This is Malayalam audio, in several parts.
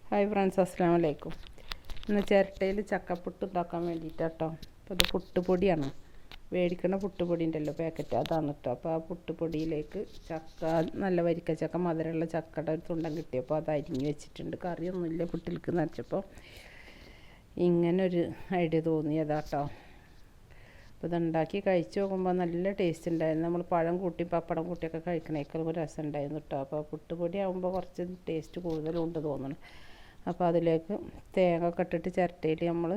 ഹായ് ഫ്രണ്ട്സ്, അസ്സലാമു അലൈക്കും. ഇന്ന് ചിരട്ടയിൽ ചക്കപ്പുട്ട് ഉണ്ടാക്കാൻ വേണ്ടിയിട്ടാട്ടോ. അപ്പോൾ അത് പുട്ടുപൊടിയാണ്, മേടിക്കുന്ന പുട്ടുപൊടി ഉണ്ടല്ലോ പാക്കറ്റ്, അതാണ് കേട്ടോ. അപ്പോൾ ആ പുട്ടുപൊടിയിലേക്ക് ചക്ക, നല്ല വരിക്ക ചക്ക, മധുരമുള്ള ചക്കയുടെ ഒരു തുണ്ടം കിട്ടിയപ്പോൾ അത് അരിഞ്ഞ് വെച്ചിട്ടുണ്ട്. കറിയൊന്നുമില്ല, പുട്ടിലേക്ക് നിറച്ചപ്പോൾ ഇങ്ങനൊരു ഐഡിയ തോന്നിയതാട്ടോ. അപ്പോൾ ഇതുണ്ടാക്കി കഴിച്ച് നോക്കുമ്പോൾ നല്ല ടേസ്റ്റ് ഉണ്ടായിരുന്നു. നമ്മൾ പഴം കൂട്ടി പപ്പടം കൂട്ടിയൊക്കെ കഴിക്കണേക്കാൾ ഒരു രസം ഉണ്ടായിരുന്നു കേട്ടോ. അപ്പോൾ പുട്ടുപൊടി ആകുമ്പോൾ കുറച്ച് ടേസ്റ്റ് കൂടുതലുണ്ട് തോന്നുന്നു. അപ്പോൾ അതിലേക്ക് തേങ്ങ ഒക്കെ ഇട്ടിട്ട് ചിരട്ടയിൽ നമ്മൾ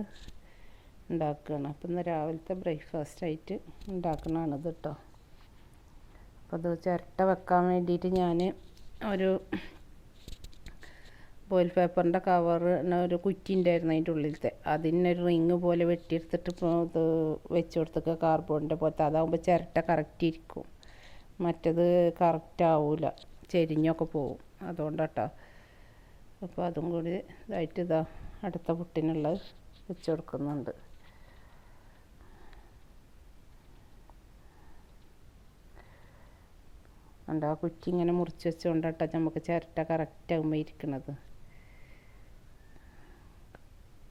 ഉണ്ടാക്കുകയാണ്. അപ്പോൾ ഇന്ന് രാവിലത്തെ ബ്രേക്ക്ഫാസ്റ്റായിട്ട് ഉണ്ടാക്കുന്നതാണിത് കേട്ടോ. അപ്പോൾ അത് ചിരട്ട വെക്കാൻ വേണ്ടിയിട്ട് ഞാൻ ഒരു ഫോയിൽ പേപ്പറിൻ്റെ കവറ് ഒരു കുറ്റി ഉണ്ടായിരുന്നു അതിൻ്റെ ഉള്ളിലത്തെ, അതിനൊരു റിങ് പോലെ വെട്ടിയെടുത്തിട്ട് ഇത് വെച്ച് കൊടുത്തൊക്കെ കാർബോർഡിൻ്റെ പോലത്തെ. അതാകുമ്പോൾ ചിരട്ട കറക്റ്റ് ഇരിക്കും, മറ്റത് കറക്റ്റ് ആവില്ല, ചെരിഞ്ഞൊക്കെ പോവും. അതുകൊണ്ടാട്ടോ. അപ്പോൾ അതും കൂടി ഇതായിട്ട് അടുത്ത പുട്ടിനുള്ളത് വെച്ച് കൊടുക്കുന്നുണ്ട്. ആ കുറ്റി ഇങ്ങനെ മുറിച്ച് വെച്ചുകൊണ്ടാട്ടോ നമുക്ക് ചിരട്ട കറക്റ്റ് ആകുമ്പോൾ ഇരിക്കണത്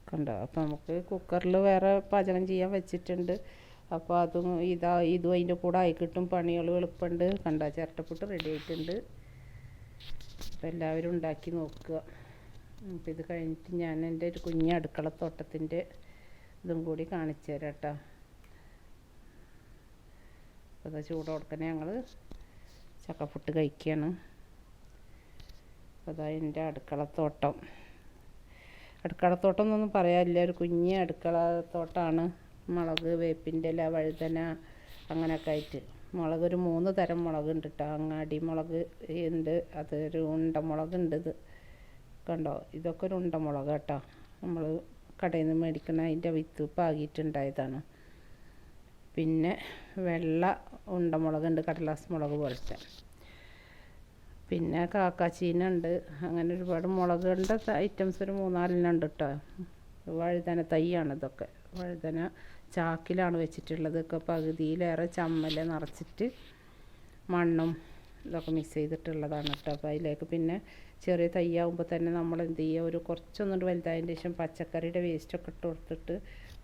കണ്ടോ. അപ്പോൾ നമുക്ക് കുക്കറിൽ വേറെ പാചകം ചെയ്യാൻ വെച്ചിട്ടുണ്ട്. അപ്പോൾ ഇതും അതിൻ്റെ കൂടെ ആയി കിട്ടും, പണികൾ എളുപ്പമുണ്ട്. കണ്ടോ, ചിരട്ടപ്പുട്ട് റെഡി ആയിട്ടുണ്ട്. അപ്പോൾ എല്ലാവരും ഉണ്ടാക്കി നോക്കുക. അപ്പോൾ ഇത് കഴിഞ്ഞിട്ട് ഞാൻ എൻ്റെ ഒരു കുഞ്ഞ് അടുക്കളത്തോട്ടത്തിൻ്റെ ഇതും കൂടി കാണിച്ചു തരാം കേട്ടോ. അപ്പോൾ അത് ചൂട് കൊടുക്കണേ ഞങ്ങൾ ചക്കപ്പുട്ട് കഴിക്കുകയാണ്. അപ്പോൾ അതാ എൻ്റെ അടുക്കളത്തോട്ടം എന്നൊന്നും പറയാനില്ല, ഒരു കുഞ്ഞ് അടുക്കളത്തോട്ടമാണ്. മുളക്, വേപ്പിൻ്റെ ഇല, വഴുതന അങ്ങനെയൊക്കെ ആയിട്ട്. മുളക് ഒരു 3 തരം മുളകുണ്ട് കേട്ടോ. അങ്ങാടി മുളക് ഉണ്ട്, അതൊരു ഉണ്ടമുളകുണ്ട്. ഇത് കണ്ടോ, ഇതൊക്കെ ഒരു ഉണ്ടമുളക് കേട്ടോ. നമ്മൾ കടയിൽ നിന്ന് മേടിക്കണ അതിൻ്റെ വിത്ത് പാകിയിട്ടുണ്ടായതാണ്. പിന്നെ വെള്ള ഉണ്ടമുളകുണ്ട്, കടലാസ് മുളക് പോലത്തെ. പിന്നെ കാക്കാച്ചീന ഉണ്ട്. അങ്ങനെ ഒരുപാട് മുളകുകളുടെ ഐറ്റംസ് ഒരു 3-4 ഉണ്ട് കേട്ടോ. വഴുതന തൈയാണ് ഇതൊക്കെ. വഴുതന ചാക്കിലാണ് വെച്ചിട്ടുള്ളത്. ഒക്കെ പകുതിയിലേറെ ചമ്മല നിറച്ചിട്ട് മണ്ണും ഇതൊക്കെ മിക്സ് ചെയ്തിട്ടുള്ളതാണ് കേട്ടോ. അപ്പോൾ അതിലേക്ക് പിന്നെ ചെറിയ തൈയാകുമ്പോൾ തന്നെ നമ്മൾ എന്ത് ചെയ്യുക, ഒരു കുറച്ചൊന്നുകൊണ്ട് വലുതായതിന് ശേഷം പച്ചക്കറിയുടെ വേസ്റ്റൊക്കെ ഇട്ട് കൊടുത്തിട്ട്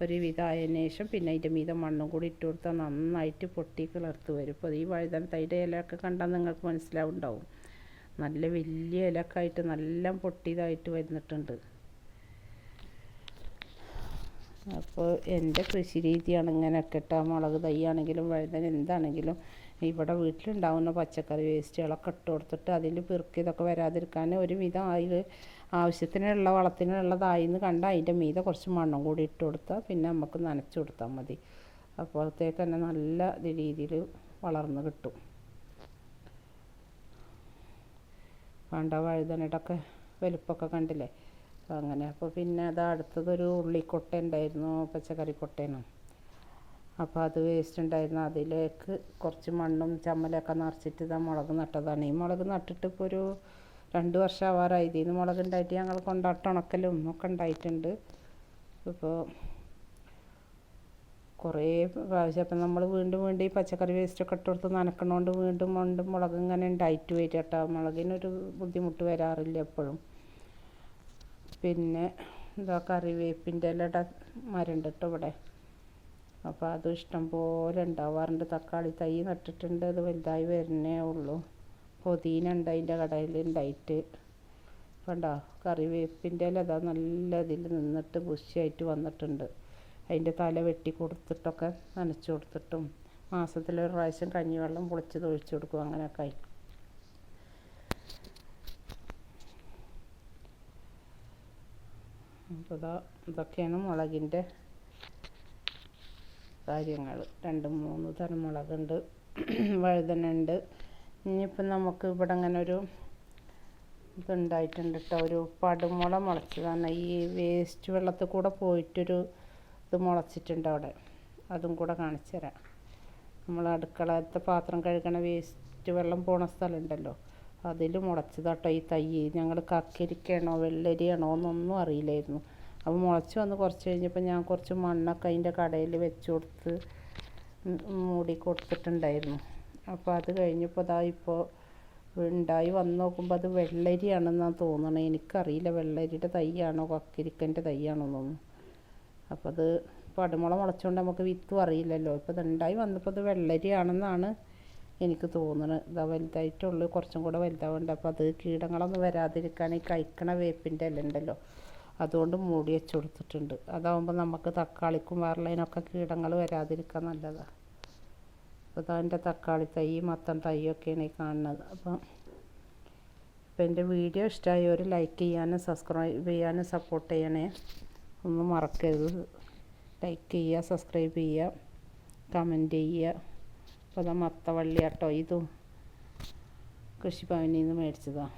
ഒരു വിധമായതിന് ശേഷം പിന്നെ അതിൻ്റെ മീതെ മണ്ണും കൂടി ഇട്ട് കൊടുത്താൽ നന്നായിട്ട് പൊട്ടി കിളർത്ത് വരും. ഇപ്പോൾ ഈ വഴുതന തൈയുടെ ഇലയൊക്കെ കണ്ടാൽ നിങ്ങൾക്ക് മനസ്സിലാവുണ്ടാവും. നല്ല വലിയ ഇലയൊക്കെ ആയിട്ട് നല്ല പൊട്ടിയതായിട്ട് വരുന്നിട്ടുണ്ട്. അപ്പോൾ എൻ്റെ കൃഷി രീതിയാണ് ഇങ്ങനെയൊക്കെ ഇട്ടാ. മുളക് തൈയാണെങ്കിലും വഴുതന എന്താണെങ്കിലും ഇവിടെ വീട്ടിലുണ്ടാകുന്ന പച്ചക്കറി വേസ്റ്റുകളൊക്കെ ഇട്ട് കൊടുത്തിട്ട് അതിൽ പെറുക്കി ഇതൊക്കെ വരാതിരിക്കാൻ ഒരുവിധം അതിൽ ആവശ്യത്തിനുള്ള വളത്തിനുള്ളതായിന്ന് കണ്ടാൽ അതിൻ്റെ മീതെ കുറച്ച് മണ്ണും കൂടി ഇട്ട് കൊടുത്താൽ പിന്നെ നമുക്ക് നനച്ച് കൊടുത്താൽ മതി. അപ്പോഴത്തേക്ക് തന്നെ നല്ല രീതിയിൽ വളർന്ന് കിട്ടും. കണ്ട വഴുതനയുടെ ഒക്കെ വലുപ്പമൊക്കെ കണ്ടില്ലേ. അങ്ങനെ അപ്പോൾ പിന്നെ അടുത്തതൊരു ഉള്ളിക്കൊട്ട ഉണ്ടായിരുന്നു, പച്ചക്കറി കൊട്ടയാണ്. അപ്പോൾ അത് വേസ്റ്റ് ഉണ്ടായിരുന്നു, അതിലേക്ക് കുറച്ച് മണ്ണും ചമ്മലൊക്കെ നിറച്ചിട്ട് മുളക് നട്ടതാണ്. ഈ മുളക് നട്ടിട്ട് ഇപ്പോൾ ഒരു 2 വർഷം ആവാറായി. ഇതിന് മുളക് ഉണ്ടായിട്ട് ഞങ്ങൾ ഉണക്കലും ഒക്കെ ഉണ്ടായിട്ടുണ്ട്. ഇപ്പോൾ കുറേ പ്രാവശ്യം അപ്പം നമ്മൾ വീണ്ടും ഈ പച്ചക്കറി വേസ്റ്റൊക്കെ ഇട്ട് കൊടുത്ത് നനക്കണോണ്ട് വീണ്ടും മുളക് ഇങ്ങനെ ഉണ്ടായിട്ട് വരും കേട്ടോ. മുളകിനൊരു ബുദ്ധിമുട്ട് വരാറില്ല എപ്പോഴും. പിന്നെ കറിവേപ്പിൻ്റെ ഇലയുടെ മരമുണ്ട് കേട്ടോ ഇവിടെ. അപ്പോൾ അത് ഇഷ്ടം പോലെ ഉണ്ടാവാറുണ്ട്. തക്കാളി തൈ നട്ടിട്ടുണ്ട്, അത് വലുതായി വരുന്നേ ഉള്ളൂ. പുതിന ഉണ്ട് അതിൻ്റെ കടയിൽ ഉണ്ടായിട്ട്. കണ്ടോ, കറിവേപ്പിൻ്റെ ഇല നല്ല ഇതിൽ നിന്നിട്ട് ബുഷിയായിട്ട് വന്നിട്ടുണ്ട്. അതിൻ്റെ തല വെട്ടി കൊടുത്തിട്ടൊക്കെ നനച്ച് കൊടുത്തിട്ടും മാസത്തിലൊരു പ്രാവശ്യം കഞ്ഞിവെള്ളം പൊളിച്ചത് ഒഴിച്ചു കൊടുക്കും, അങ്ങനെയൊക്കെ ആയി. അപ്പോൾ ഇതൊക്കെയാണ് മുളകിൻ്റെ കാര്യങ്ങൾ. 2-3 തരം മുളകുണ്ട്, വഴുതന ഉണ്ട്. ഇനിയിപ്പം നമുക്ക് ഇവിടെ അങ്ങനെ ഒരു ഇതുണ്ടായിട്ടുണ്ട് കേട്ടോ, ഒരു പടുമുള മുളച്ചതാണ്. ഈ വേസ്റ്റ് വെള്ളത്തിൽ കൂടെ പോയിട്ടൊരു ഇത് മുളച്ചിട്ടുണ്ട് അവിടെ, അതും കൂടെ കാണിച്ചു തരാം. നമ്മൾ അടുക്കളത്തെ പാത്രം കഴുകണ വേസ്റ്റ് വെള്ളം പോണ സ്ഥലമുണ്ടല്ലോ, അതിൽ മുളച്ചതാട്ടോ ഈ തൈ. ഞങ്ങൾ കക്കരിക്കയാണോ വെള്ളരിയാണോ എന്നൊന്നും അറിയില്ലായിരുന്നു. അപ്പോൾ മുളച്ച് വന്ന് കുറച്ച് കഴിഞ്ഞപ്പോൾ ഞാൻ കുറച്ച് മണ്ണൊക്കെ അതിൻ്റെ കടയിൽ വെച്ച് കൊടുത്ത് മൂടി കൊടുത്തിട്ടുണ്ടായിരുന്നു. അപ്പോൾ അത് കഴിഞ്ഞപ്പോൾ ഇപ്പോൾ ഉണ്ടായി വന്ന് നോക്കുമ്പോൾ അത് വെള്ളരിയാണെന്നാണ് തോന്നണത്. എനിക്കറിയില്ല വെള്ളരിയുടെ തൈയാണോ കക്കിരിക്കൻ്റെ തൈയാണോ എന്നൊന്നും. അപ്പോൾ അത് പടുമുള മുളച്ചുകൊണ്ട് നമുക്ക് വിത്തും അറിയില്ലല്ലോ. ഇപ്പോൾ ഇത് ഉണ്ടായി വന്നപ്പോൾ ഇത് വെള്ളരിയാണെന്നാണ് എനിക്ക് തോന്നുന്നത്. ഇതാ വലുതായിട്ടുള്ളൂ, കുറച്ചും കൂടെ വലുതാവുന്നുണ്ട്. അപ്പോൾ അത് കീടങ്ങളൊന്നും വരാതിരിക്കാൻ ഈ കഴിക്കണ വേപ്പിൻ്റെ ഇല ഉണ്ടല്ലോ അതുകൊണ്ട് മൂടി വെച്ച് കൊടുത്തിട്ടുണ്ട്. അതാവുമ്പോൾ നമുക്ക് തക്കാളിക്കും വേറെള്ളതിനൊക്കെ കീടങ്ങൾ വരാതിരിക്കാൻ നല്ലതാണ്. അപ്പോൾ അതാ എൻ്റെ തക്കാളി തൈ മത്തൻ തൈയൊക്കെയാണ് ഈ കാണുന്നത്. അപ്പം എൻ്റെ വീഡിയോ ഇഷ്ടമായി ഒരു ലൈക്ക് ചെയ്യാനും സബ്സ്ക്രൈബ് ചെയ്യാനും സപ്പോർട്ട് ചെയ്യണേ. ഒന്നും മറക്കരുത്. ലൈക്ക് ചെയ്യുക, സബ്സ്ക്രൈബ് ചെയ്യുക, കമൻറ്റ് ചെയ്യുക. അപ്പോൾ അതാ മത്തവള്ളി കേട്ടോ, ഇതും കൃഷിഭവനിൽ നിന്ന് മേടിച്ചതാണ്.